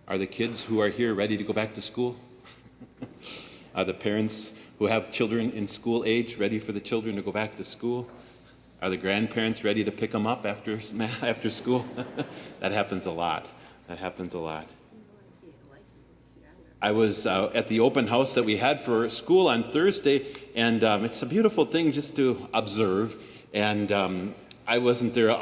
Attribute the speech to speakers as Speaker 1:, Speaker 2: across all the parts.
Speaker 1: Are the kids who are here ready to go back to school? Are the parents who have children in school age ready for the children to go back to school? Are the grandparents ready to pick them up after school? That happens a lot. That happens a lot. I was at the open house that we had for school on Thursday, and it's a beautiful thing just to observe. And I wasn't there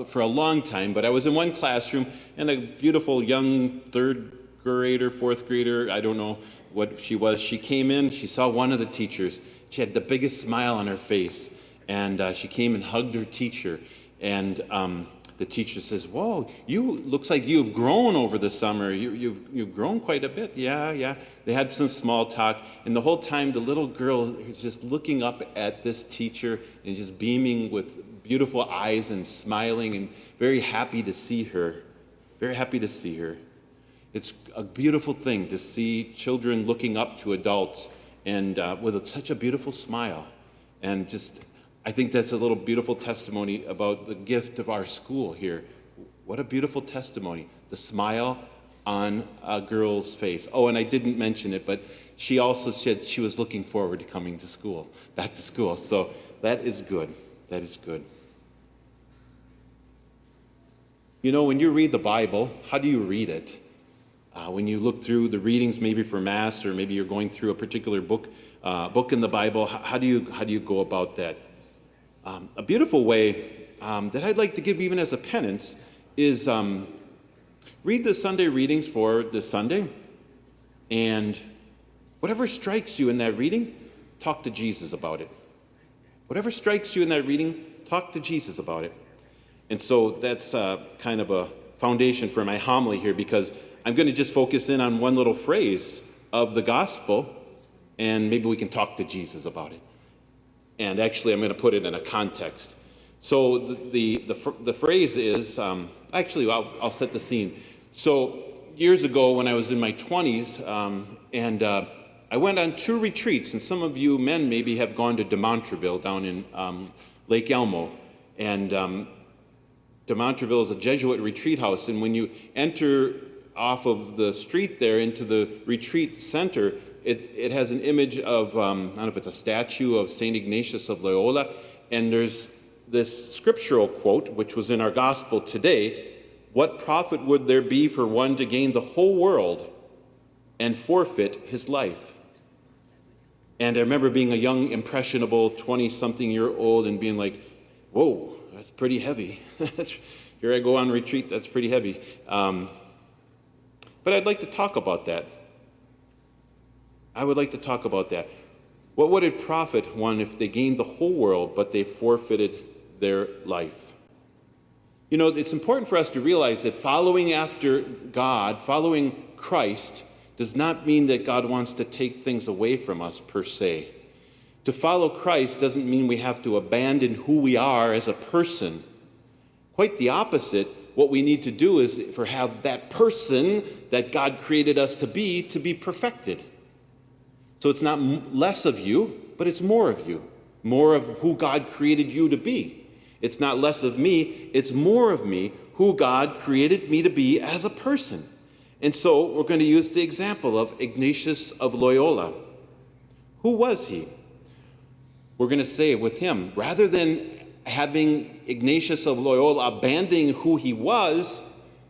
Speaker 1: for a long time, but I was in one classroom, and a beautiful young third grader, fourth grader, I don't know what she was. She came in, she saw one of the teachers. She had the biggest smile on her face, and she came and hugged her teacher. And the teacher says, "Whoa, looks like you've grown over the summer. You've grown quite a bit." Yeah. They had some small talk, and the whole time the little girl is just looking up at this teacher and just beaming with beautiful eyes and smiling and very happy to see her. Very happy to see her. It's a beautiful thing to see children looking up to adults and with such a beautiful smile. And just, I think that's a little beautiful testimony about the gift of our school here. What a beautiful testimony, the smile on a girl's face. Oh, and I didn't mention it, but she also said she was looking forward to coming to school, back to school. So that is good. That is good. You know, when you read the Bible, how do you read it? When you look through the readings, maybe for Mass, or maybe you're going through a particular book in the Bible, how do you go about that? A beautiful way that I'd like to give even as a penance is read the Sunday readings for this Sunday, and whatever strikes you in that reading, talk to Jesus about it. Whatever strikes you in that reading, talk to Jesus about it. And so that's kind of a foundation for my homily here, because I'm going to just focus in on one little phrase of the gospel, and maybe we can talk to Jesus about it. And actually, I'm going to put it in a context. So the phrase is, actually, I'll set the scene. So years ago, when I was in my 20s, and I went on 2 retreats, and some of you men maybe have gone to De Montreville down in Lake Elmo. And De Montreville is a Jesuit retreat house, and when you enter off of the street there into the retreat center, it has an image of, I don't know if it's a statue of St. Ignatius of Loyola, and there's this scriptural quote, which was in our gospel today: "What profit would there be for one to gain the whole world and forfeit his life?" And I remember being a young, impressionable 20-something-year-old and being like, whoa, that's pretty heavy. Here I go on retreat, that's pretty heavy. But I'd like to talk about that. I would like to talk about that. What would it profit one if they gained the whole world, but they forfeited their life? You know, it's important for us to realize that following after God, following Christ, does not mean that God wants to take things away from us per se. To follow Christ doesn't mean we have to abandon who we are as a person. Quite the opposite. What we need to do is have that person that God created us to be perfected. So it's not less of you, but it's more of you. More of who God created you to be. It's not less of me, it's more of me, who God created me to be as a person. And so we're going to use the example of Ignatius of Loyola. Who was he? We're going to say with him, rather than having Ignatius of Loyola abandoning who he was,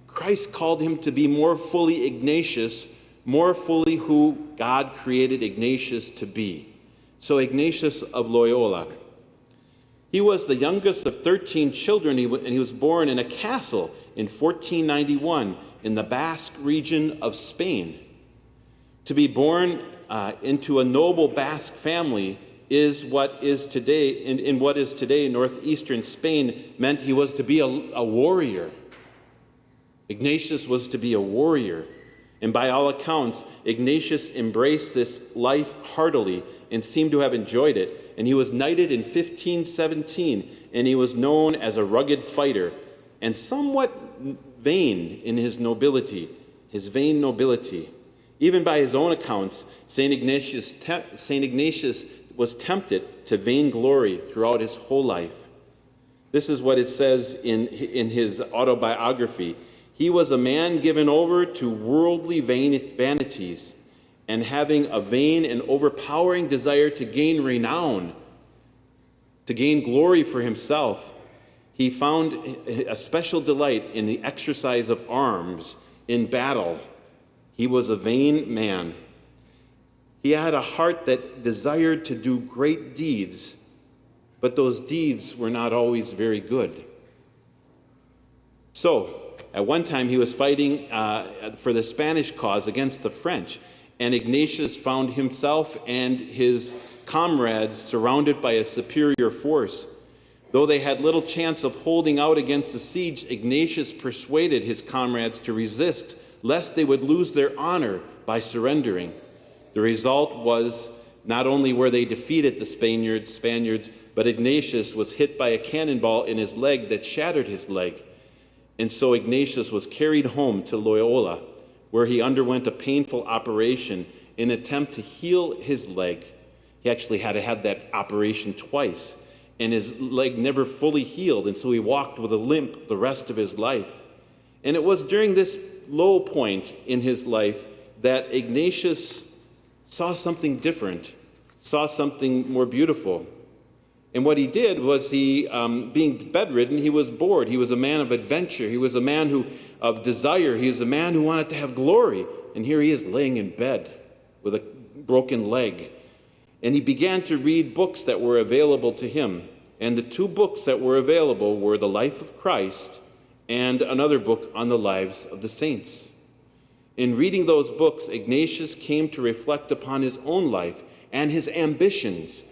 Speaker 1: Christ called him to be more fully Ignatius, more fully who God created Ignatius to be. So Ignatius of Loyola. He was the youngest of 13 children, and he was born in a castle in 1491 in the Basque region of Spain. To be born into a noble Basque family is what is today, in what is today northeastern Spain, meant he was to be a warrior. Ignatius was to be a warrior. And by all accounts, Ignatius embraced this life heartily and seemed to have enjoyed it. And he was knighted in 1517, and he was known as a rugged fighter and somewhat vain in his nobility, his vain nobility. Even by his own accounts, St. Ignatius was tempted to vainglory throughout his whole life. This is what it says in his autobiography. He was a man given over to worldly vanities, and having a vain and overpowering desire to gain renown, to gain glory for himself, he found a special delight in the exercise of arms in battle. He was a vain man. He had a heart that desired to do great deeds, but those deeds were not always very good. So, at one time he was fighting for the Spanish cause against the French, and Ignatius found himself and his comrades surrounded by a superior force. Though they had little chance of holding out against the siege, Ignatius persuaded his comrades to resist, lest they would lose their honor by surrendering. The result was not only were they defeated, the Spaniards, but Ignatius was hit by a cannonball in his leg that shattered his leg. And so Ignatius was carried home to Loyola, where he underwent a painful operation in an attempt to heal his leg. He actually had to have that operation twice, and his leg never fully healed, and so he walked with a limp the rest of his life. And it was during this low point in his life that Ignatius saw something different, saw something more beautiful. And what he did was being bedridden, he was bored. He was a man of adventure. He was a man of desire. He was a man who wanted to have glory. And here he is laying in bed with a broken leg. And he began to read books that were available to him. And the two books that were available were The Life of Christ and another book on the lives of the saints. In reading those books, Ignatius came to reflect upon his own life and his ambitions.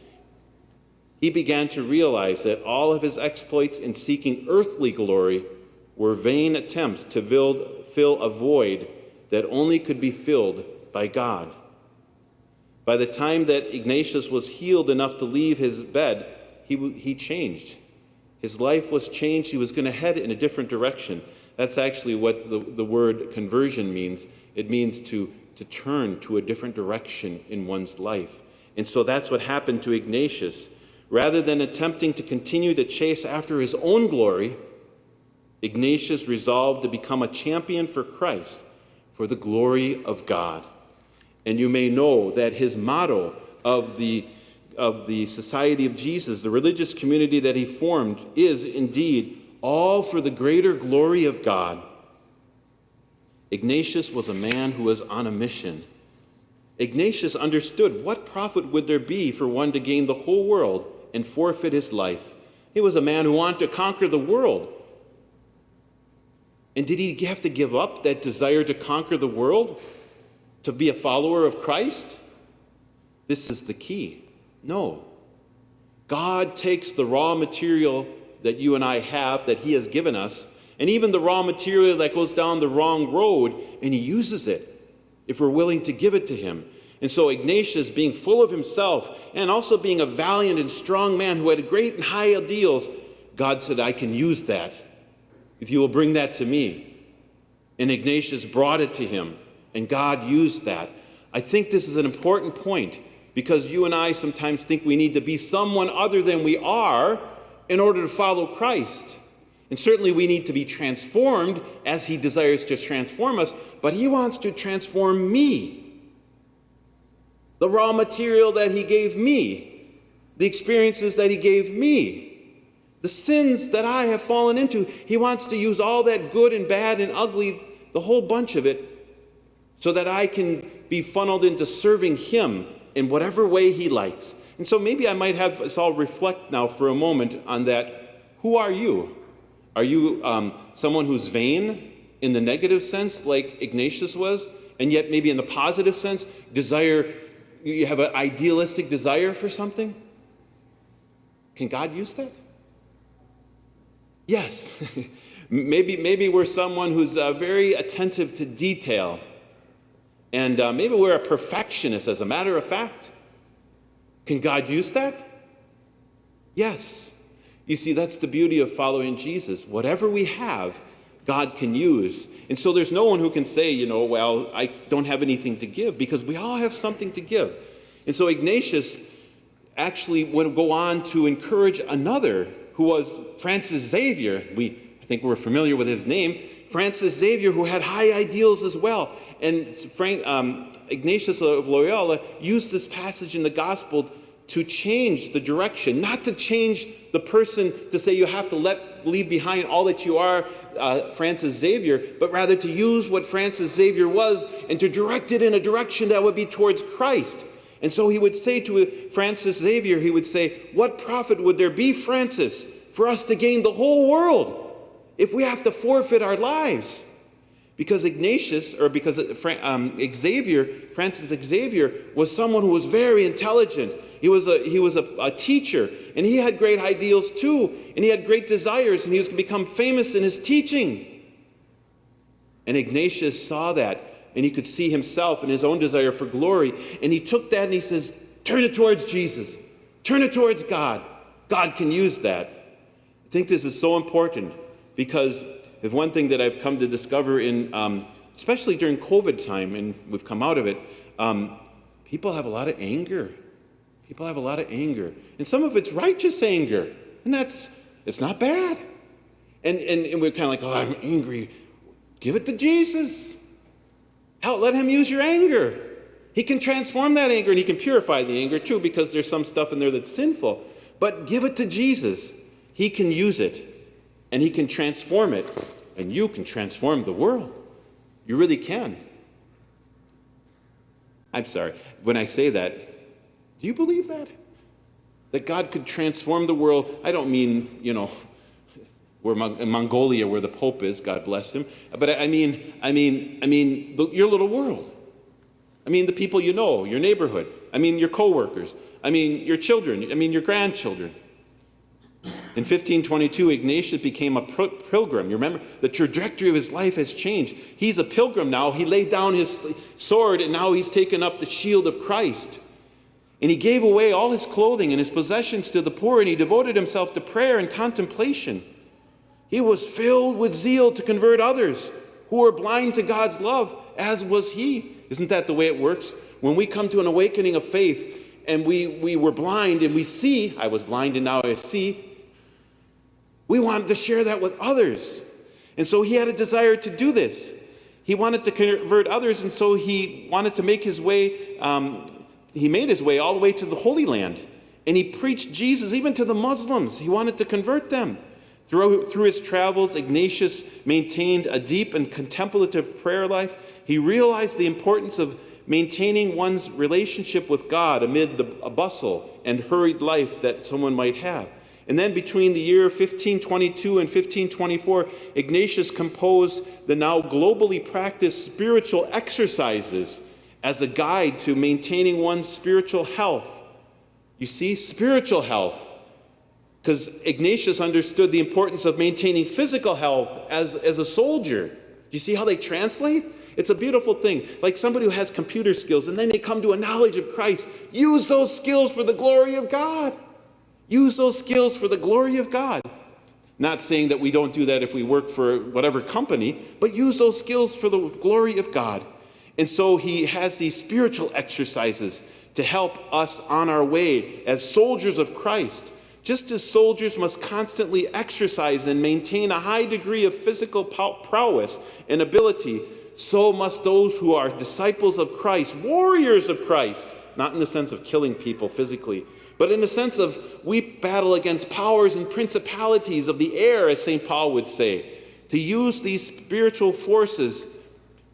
Speaker 1: He began to realize that all of his exploits in seeking earthly glory were vain attempts to fill a void that only could be filled by God. By the time that Ignatius was healed enough to leave his bed, he changed. His life was changed. He was going to head in a different direction. That's actually what the word conversion means. It means to turn to a different direction in one's life. And so that's what happened to Ignatius. Rather than attempting to continue to chase after his own glory, Ignatius resolved to become a champion for Christ, for the glory of God. And you may know that his motto of the Society of Jesus, the religious community that he formed, is indeed all for the greater glory of God. Ignatius was a man who was on a mission. Ignatius understood what profit would there be for one to gain the whole world and forfeit his life. He was a man who wanted to conquer the world. And did he have to give up that desire to conquer the world, to be a follower of Christ? This is the key. No. God takes the raw material that you and I have, that he has given us, and even the raw material that goes down the wrong road, and he uses it if we're willing to give it to him. And so Ignatius, being full of himself and also being a valiant and strong man who had great and high ideals, God said, I can use that if you will bring that to me. And Ignatius brought it to him, and God used that. I think this is an important point, because you and I sometimes think we need to be someone other than we are in order to follow Christ. And certainly we need to be transformed as he desires to transform us, but he wants to transform me. The raw material that he gave me, the experiences that he gave me, the sins that I have fallen into, he wants to use all that good and bad and ugly, the whole bunch of it, so that I can be funneled into serving him in whatever way he likes. And so maybe I might have us all reflect now for a moment on that. Who are you? Are you someone who's vain in the negative sense, like Ignatius was, and yet maybe in the positive sense, you have an idealistic desire for something? Can God use that? Yes. maybe we're someone who's very attentive to detail, and maybe we're a perfectionist, as a matter of fact. Can God use that? Yes. You see, that's the beauty of following Jesus. Whatever we have, God can use. And so there's no one who can say, well, I don't have anything to give, because we all have something to give. And so Ignatius actually would go on to encourage another, who was Francis Xavier. I think we're familiar with his name. Francis Xavier, who had high ideals as well. And Ignatius of Loyola used this passage in the gospel to change the direction, not to change the person, to say you have to leave behind all that you are, Francis Xavier, but rather to use what Francis Xavier was and to direct it in a direction that would be towards Christ. And so he would say to Francis Xavier, he would say, what profit would there be, Francis, for us to gain the whole world if we have to forfeit our lives? Because Francis Xavier was someone who was very intelligent. He was a teacher, and he had great ideals too, and he had great desires, and he was going to become famous in his teaching. And Ignatius saw that, and he could see himself and his own desire for glory, and he took that and he says, turn it towards Jesus. Turn it towards God. God can use that. I think this is so important because if one thing that I've come to discover especially during COVID time, and we've come out of it, people have a lot of anger. People have a lot of anger. And some of it's righteous anger. And it's not bad. And we're kind of like, oh, I'm angry. Give it to Jesus. Hell, let him use your anger. He can transform that anger, and he can purify the anger too, because there's some stuff in there that's sinful. But give it to Jesus. He can use it, and he can transform it, and you can transform the world. You really can. I'm sorry. When I say that, do you believe that? That God could transform the world? I don't mean, in Mongolia where the Pope is, God bless him. But I mean your little world. I mean the people you know, your neighborhood. I mean your coworkers. I mean your children. I mean your grandchildren. In 1522, Ignatius became a pilgrim. You remember? The trajectory of his life has changed. He's a pilgrim now. He laid down his sword, and now he's taken up the shield of Christ. And he gave away all his clothing and his possessions to the poor, and he devoted himself to prayer and contemplation. He was filled with zeal to convert others who were blind to God's love, as was he. Isn't that the way it works? When we come to an awakening of faith and we were blind and we see, I was blind and now I see, we wanted to share that with others. And so he had a desire to do this. He wanted to convert others, and so he wanted to make his way, he made his way all the way to the Holy Land. And he preached Jesus even to the Muslims. He wanted to convert them. Through his travels, Ignatius maintained a deep and contemplative prayer life. He realized the importance of maintaining one's relationship with God amid the bustle and hurried life that someone might have. And then between the year 1522 and 1524, Ignatius composed the now globally practiced spiritual exercises as a guide to maintaining one's spiritual health. You see, spiritual health. Because Ignatius understood the importance of maintaining physical health as a soldier. Do you see how they translate? It's a beautiful thing. Like somebody who has computer skills and then they come to a knowledge of Christ. Use those skills for the glory of God. Use those skills for the glory of God. Not saying that we don't do that if we work for whatever company, but use those skills for the glory of God. And so he has these spiritual exercises to help us on our way as soldiers of Christ. Just as soldiers must constantly exercise and maintain a high degree of physical prowess and ability, so must those who are disciples of Christ, warriors of Christ, not in the sense of killing people physically, but in the sense of we battle against powers and principalities of the air, as St. Paul would say, to use these spiritual forces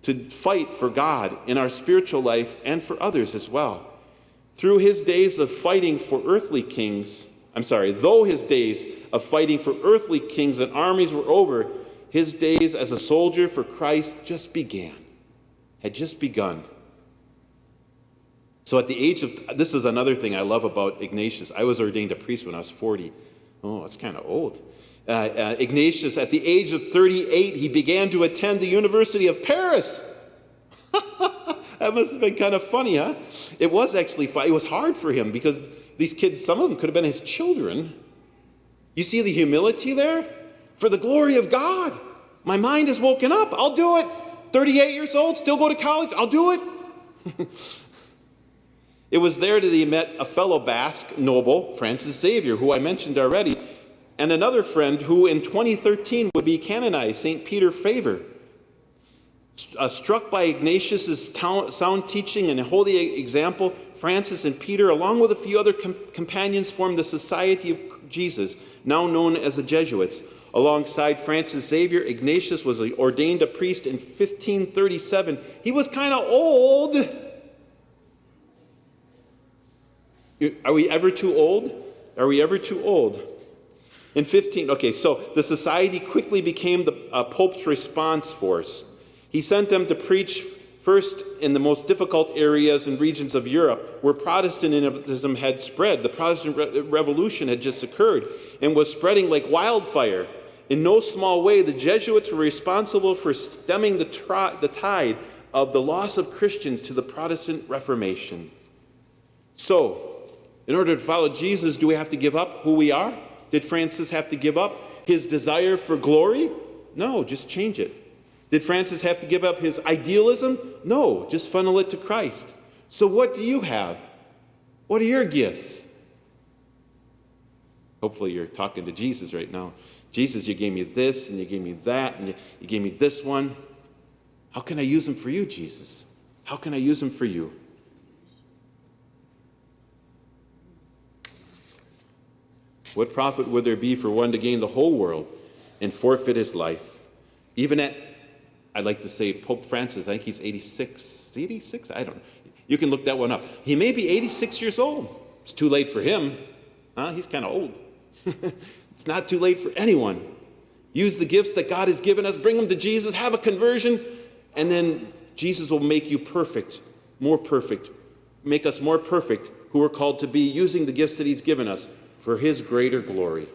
Speaker 1: to fight for God in our spiritual life and for others as well. Though his days of fighting for earthly kings and armies were over, his days as a soldier for Christ had just begun. So at the age of, this is another thing I love about Ignatius. I was ordained a priest when I was 40. Oh, that's kind of old. Ignatius, at the age of 38, he began to attend the University of Paris. That must have been kind of funny, huh? It was actually fun. It was hard for him because these kids, some of them could have been his children. You see the humility there? For the glory of God. My mind is woken up. I'll do it. 38 years old, still go to college. I'll do it. It was there that he met a fellow Basque noble, Francis Xavier, who I mentioned already. and another friend who in 2013 would be canonized, St. Peter Faber. Struck by Ignatius' sound teaching and holy example, Francis and Peter, along with a few other companions, formed the Society of Jesus, now known as the Jesuits. Alongside Francis Xavier, Ignatius was ordained a priest in 1537. He was kind of old. Are we ever too old? Are we ever too old? So the society quickly became the Pope's response force. He sent them to preach first in the most difficult areas and regions of Europe where Protestantism had spread. The Protestant Revolution had just occurred and was spreading like wildfire. In no small way, the Jesuits were responsible for stemming the tide of the loss of Christians to the Protestant Reformation. So, in order to follow Jesus, do we have to give up who we are? Did Francis have to give up his desire for glory? No, just change it. Did Francis have to give up his idealism? No, just funnel it to Christ. So what do you have? What are your gifts? Hopefully you're talking to Jesus right now. Jesus, you gave me this, and you gave me that, and you gave me this one. How can I use them for you, Jesus? How can I use them for you? What profit would there be for one to gain the whole world and forfeit his life? Even at, I'd like to say Pope Francis, I think he's 86. Is he 86? I don't know. You can look that one up. He may be 86 years old. It's too late for him. He's kind of old. It's not too late for anyone. Use the gifts that God has given us. Bring them to Jesus. Have a conversion. And then Jesus will make you perfect, more perfect. Make us more perfect who are called to be using the gifts that he's given us for his greater glory.